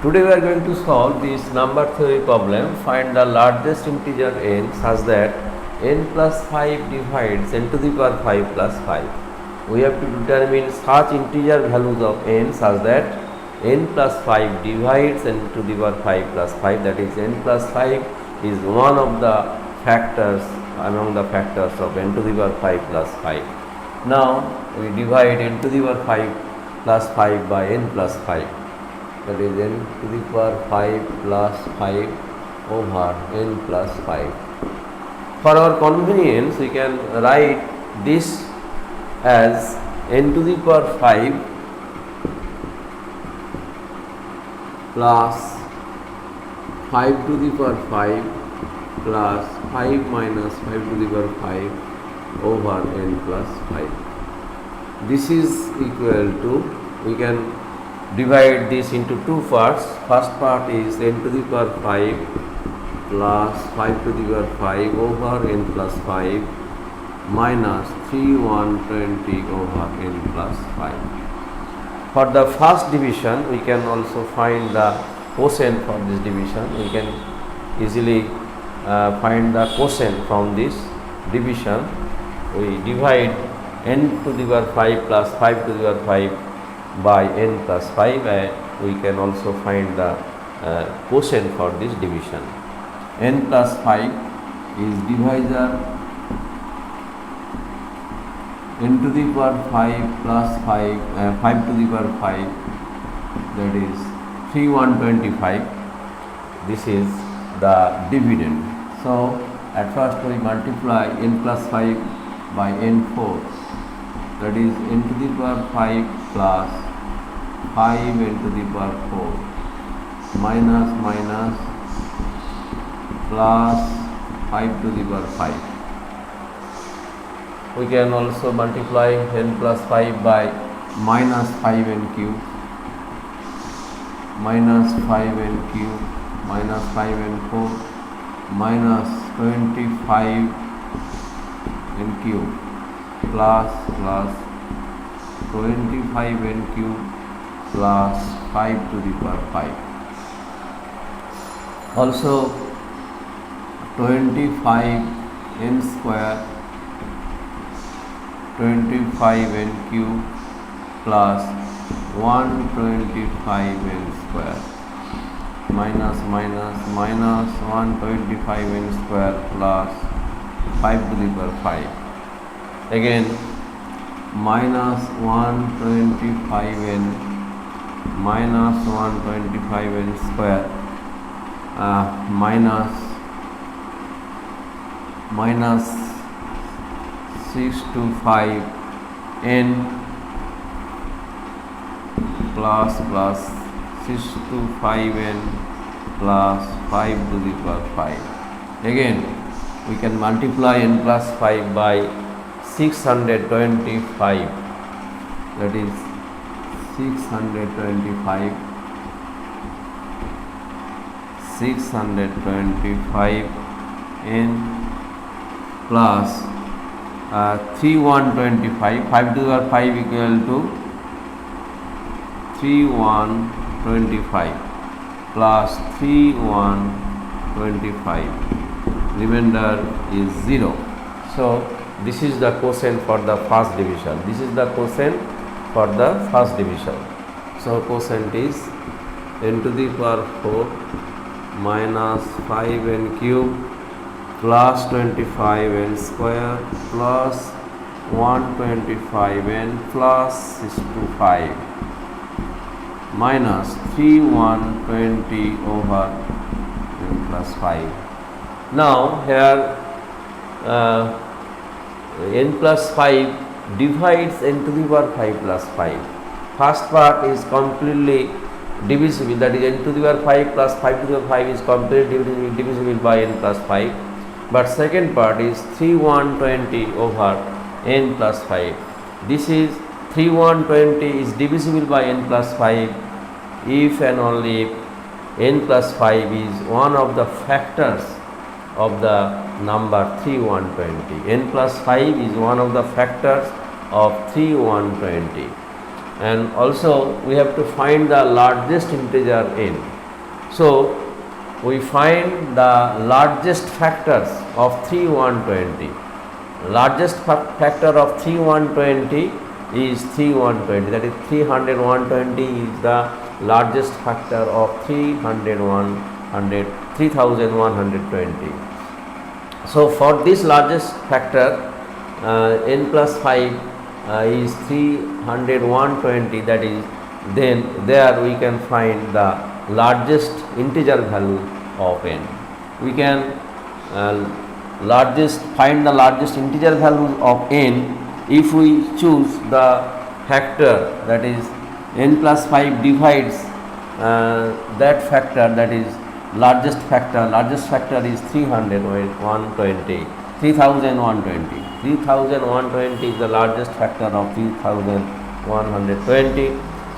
Today we are going to solve this number theory problem. Find the largest integer n such that n plus 5 divides n to the power 5 plus 5. We have to determine such integer values of n such that n plus 5 divides n to the power 5 plus 5, that is n plus 5 is one of the factors among the factors of n to the power 5 plus 5. Now we divide n to the power 5 plus 5 by n plus 5, that is n to the power 5 plus 5 over n plus 5. For our convenience, we can write this as n to the power 5 plus 5 to the power 5 plus 5 minus 5 to the power 5 over n plus 5. This is equal to, we can divide this into two parts. First part is n to the power 5 plus 5 to the power 5 over n plus 5 minus 3 120 over n plus 5. For the first division, we can also find the quotient for this division. We can easily find the quotient from this division. We divide n to the power 5 plus 5 to the power 5 by n plus 5, and we can also find the quotient for this division. N plus 5 is divisor n to the power 5 plus 5 to the power 5, that is 3 125. This is the dividend. So at first we multiply n plus 5 by n 4, that is n to the power 5 plus 5 n to the power 4 minus plus 5 to the power 5. We can also multiply n plus 5 by minus 5 n cube minus 5 n cube minus 5 n 4 minus 25 n cube plus 25 n cube plus 5 to the power 5. Also 25 n square 25 n cube plus 125 n square minus 125 n square plus 5 to the power 5. Again minus 125 n minus 125 n square minus 625 n plus 625 n plus 5 to the power 5. Again we can multiply n plus 5 by 625, that is 625 n plus 3 125, 5 to the power 5 equal to 3 125 plus 3 125, remainder is 0. So this is the quotient for the first division. This is the quotient for the first division. So quotient is n to the power 4 minus 5 n cube plus 25 n square plus 125 n plus 625 minus 3 120 over n plus 5. Now here n plus 5 divides n to the power 5 plus 5. First part is completely divisible, that is n to the power 5 plus 5 to the power 5 is completely divisible by n plus 5. But second part is 3 120 over n plus 5. This is 3 120 is divisible by n plus 5 if and only if n plus 5 is one of the factors of the number 3 120. N plus 5 is one of the factors of 3 120. and also we have to find the largest integer n. So we find the largest factors of 3 120. Largest factor of 3 120 is 3 120, that is 300 120 is the largest factor of 3120. So for this largest factor n plus 5 is 300 120, that is, then there we can find the largest integer value of n. We can find the largest integer value of n if we choose the factor, that is n plus 5 divides that factor, that is largest factor is 300120 is the largest factor of 3120.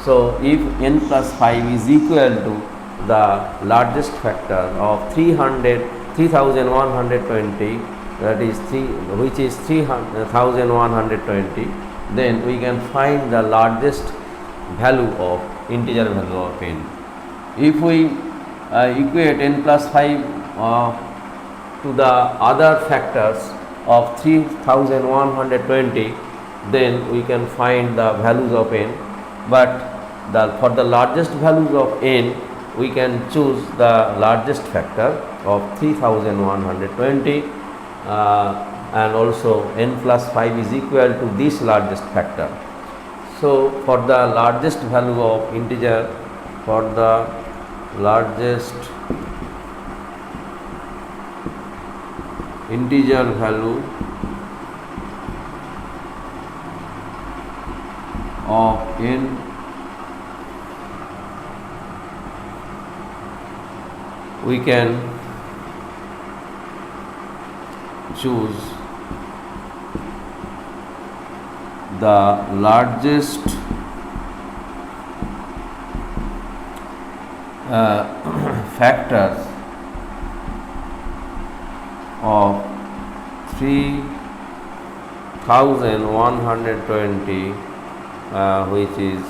So if n plus 5 is equal to the largest factor of 3120, that is which is 3120, then we can find the largest value of integer value of n. If we equate n plus 5 to the other factors of 3120, then we can find the values of n, but for the largest values of n we can choose the largest factor of 3120 and also n plus 5 is equal to this largest factor. So for the largest value of integer, for the largest integer value of n, we can choose the largest factors of 3120, which is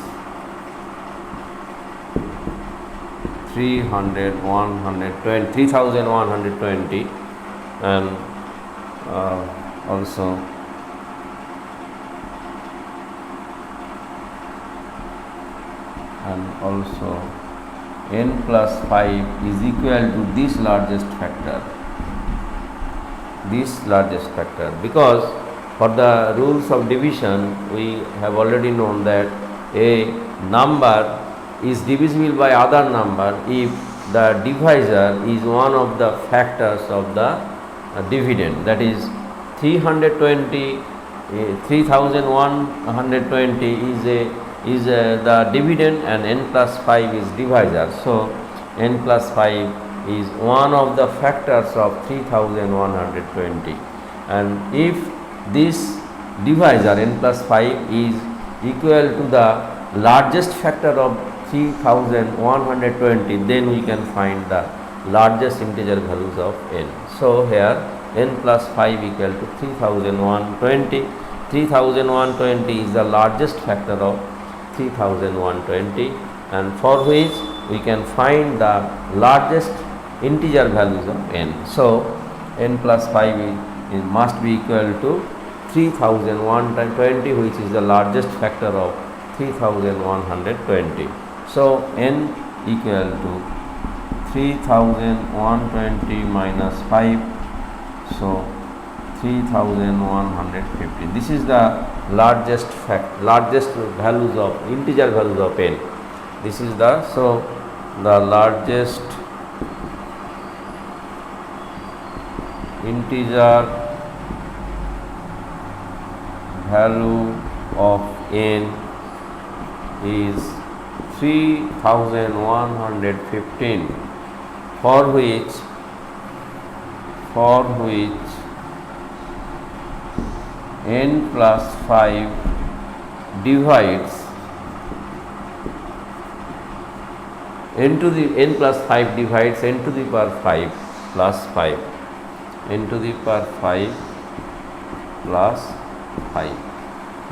3120, and also n plus 5 is equal to this largest factor, because for the rules of division we have already known that a number is divisible by other number if the divisor is one of the factors of the dividend, that is 3120 is the dividend and n plus 5 is divisor. So n plus 5 is one of the factors of 3120, and if this divisor n plus 5 is equal to the largest factor of 3120, then we can find the largest integer values of n. So here n plus 5 equal to 3120. 3120 is the largest factor of 3120, and for which we can find the largest integer values of n. So n plus 5 must be equal to 3120, which is the largest factor of 3120. So n equal to 3120 minus 5, so 3150. This is the largest values of integer values of n. This is the largest integer value of n is 3115, for which n plus 5 divides n to the n plus 5 divides n to the power 5 plus 5, n to the power 5 plus 5.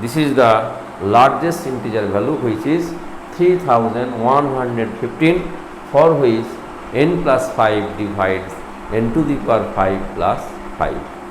This is the largest integer value, which is 3115, for which n plus 5 divides n to the power 5 plus 5.